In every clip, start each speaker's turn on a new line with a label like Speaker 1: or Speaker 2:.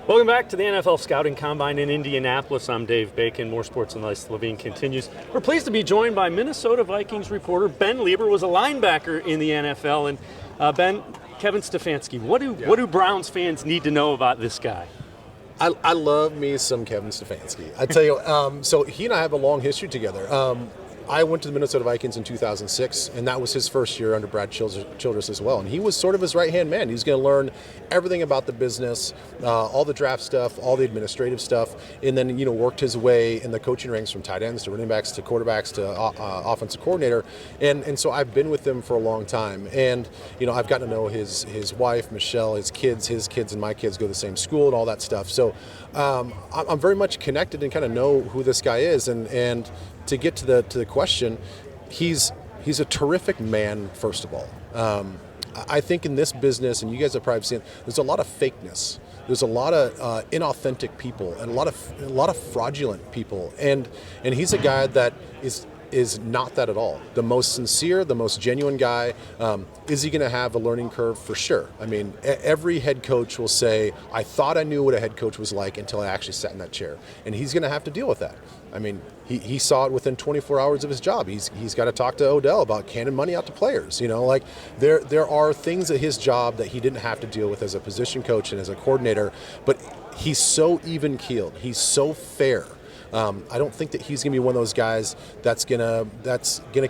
Speaker 1: Welcome back to the NFL Scouting Combine in Indianapolis. I'm Dave Bacon. More Sports and Les-Levine continues. We're pleased to be joined by Minnesota Vikings reporter Ben Leber. Was a linebacker in the NFL. And Ben, Kevin Stefanski, what do Browns fans need to know about this guy?
Speaker 2: I love me some Kevin Stefanski. I tell you, so he and I have a long history together. I went to the Minnesota Vikings in 2006, and that was his first year under Brad Childress as well. And he was sort of his right-hand man. He was going to learn everything about the business, all the draft stuff, all the administrative stuff, and then worked his way in the coaching ranks from tight ends to running backs to quarterbacks to offensive coordinator. And so I've been with him for a long time. And I've gotten to know his wife, Michelle, his kids, and my kids go to the same school and all that stuff. So I'm very much connected and kind of know who this guy is. And to get to the question, he's a terrific man, first of all. I think in this business, and you guys have probably seen, there's a lot of fakeness. There's a lot of inauthentic people and a lot of fraudulent people. And he's a guy that is not that at all. The most sincere, the most genuine guy. Is he going to have a learning curve? For sure. I mean, every head coach will say, I thought I knew what a head coach was like until I actually sat in that chair. And he's going to have to deal with that. I mean, he saw it within 24 hours of his job. He's got to talk to Odell about canning money out to players. There are things at his job that he didn't have to deal with as a position coach and as a coordinator, but he's so even-keeled. He's so fair. I don't think that he's going to be one of those guys that's gonna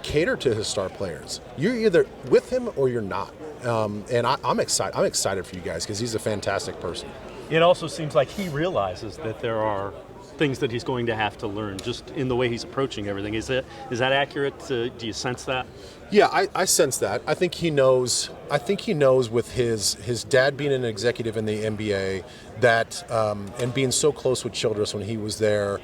Speaker 2: cater to his star players. You're either with him or you're not. And I'm excited. I'm excited for you guys because he's a fantastic person.
Speaker 1: It also seems like he realizes that there are things that he's going to have to learn just in the way he's approaching everything. Is that accurate? Do you sense that?
Speaker 2: Yeah, I sense that. I think he knows with his dad being an executive in the NBA that and being so close with Childress when he was there.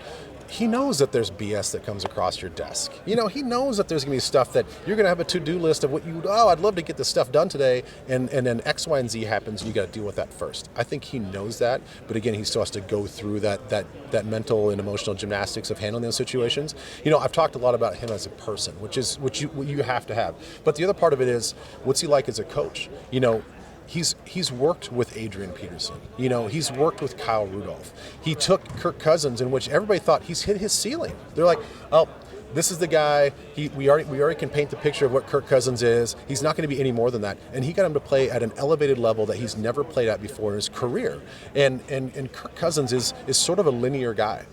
Speaker 2: He knows that there's BS that comes across your desk. He knows that there's going to be stuff that you're going to have a to-do list of I'd love to get this stuff done today, and then X, Y, and Z happens, and you got to deal with that first. I think he knows that, but again, he still has to go through that mental and emotional gymnastics of handling those situations. I've talked a lot about him as a person, which you have to have. But the other part of it is, what's he like as a coach? He's worked with Adrian Peterson. He's worked with Kyle Rudolph. He took Kirk Cousins, in which everybody thought he's hit his ceiling. They're like, oh, this is the guy. We already can paint the picture of what Kirk Cousins is. He's not going to be any more than that. And he got him to play at an elevated level that he's never played at before in his career. And Kirk Cousins is sort of a linear guy.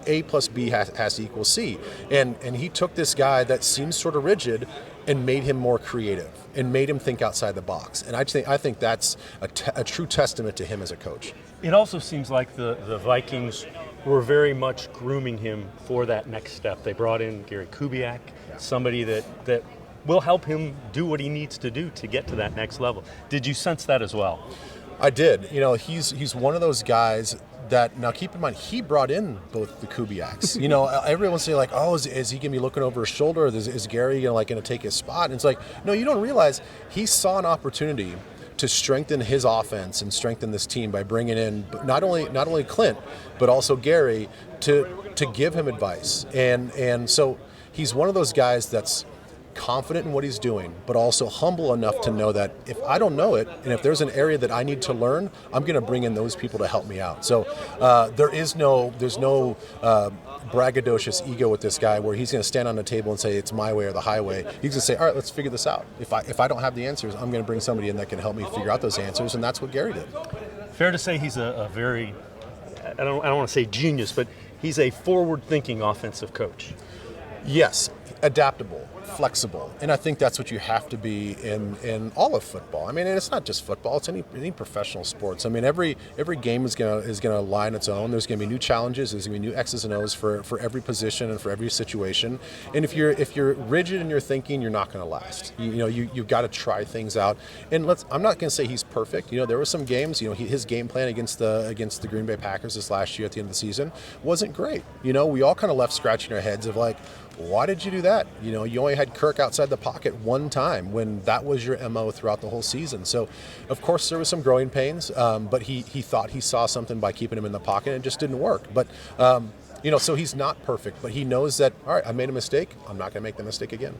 Speaker 2: A plus B has to equal C. And he took this guy that seems sort of rigid and made him more creative and made him think outside the box. And I think that's a true testament to him as a coach.
Speaker 1: It also seems like the Vikings were very much grooming him for that next step. They brought in Gary Kubiak, somebody that will help him do what he needs to do to get to that next level. Did you sense that as well?
Speaker 2: I did. He's one of those guys that, now keep in mind, he brought in both the Kubiaks. Everyone's saying is he going to be looking over his shoulder? Or is Gary going to take his spot? And it's like, no, you don't realize he saw an opportunity to strengthen his offense and strengthen this team by bringing in not only Clint, but also Gary to give him advice. And so he's one of those guys that's confident in what he's doing, but also humble enough to know that if I don't know it, and if there's an area that I need to learn, I'm going to bring in those people to help me out. So there's no braggadocious ego with this guy where he's going to stand on the table and say it's my way or the highway. He's going to say, all right, let's figure this out. If I don't have the answers, I'm going to bring somebody in that can help me figure out those answers, and that's what Gary did.
Speaker 1: Fair to say he's a very, I don't want to say genius, but he's a forward-thinking offensive coach.
Speaker 2: Yes, adaptable, flexible, and I think that's what you have to be in all of football. I mean, and it's not just football; it's any professional sports. I mean, every game is gonna lie on its own. There's gonna be new challenges. There's gonna be new X's and O's for every position and for every situation. And if you're rigid in your thinking, you're not gonna last. You've got to try things out. And I'm not gonna say he's perfect. There were some games. His game plan against the Green Bay Packers this last year at the end of the season wasn't great. We all kind of left scratching our heads of like, why did you do that? You only had Kirk outside the pocket one time when that was your MO throughout the whole season. So, of course, there was some growing pains, but he thought he saw something by keeping him in the pocket, and it just didn't work. But So he's not perfect, but he knows that, all right, I made a mistake. I'm not going to make the mistake again.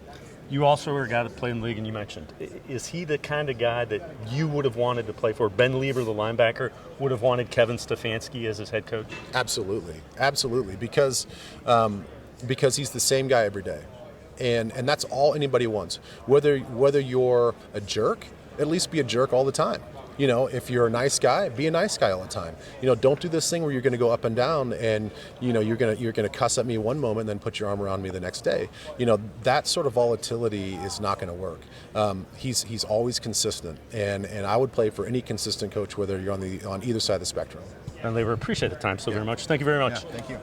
Speaker 1: You also are a guy that played in the league, and you mentioned, is he the kind of guy that you would have wanted to play for? Ben Leber, the linebacker, would have wanted Kevin Stefanski as his head coach?
Speaker 2: Absolutely, because he's the same guy every day, and that's all anybody wants. Whether you're a jerk, at least be a jerk all the time. If you're a nice guy, be a nice guy all the time. Don't do this thing where you're going to go up and down and you're going to cuss at me one moment and then put your arm around me the next day. That sort of volatility is not going to work. He's always consistent, and I would play for any consistent coach, whether you're on either side of the spectrum.
Speaker 1: Ben Leber, appreciate the time so very much. Thank you very much.
Speaker 2: Yeah, thank you.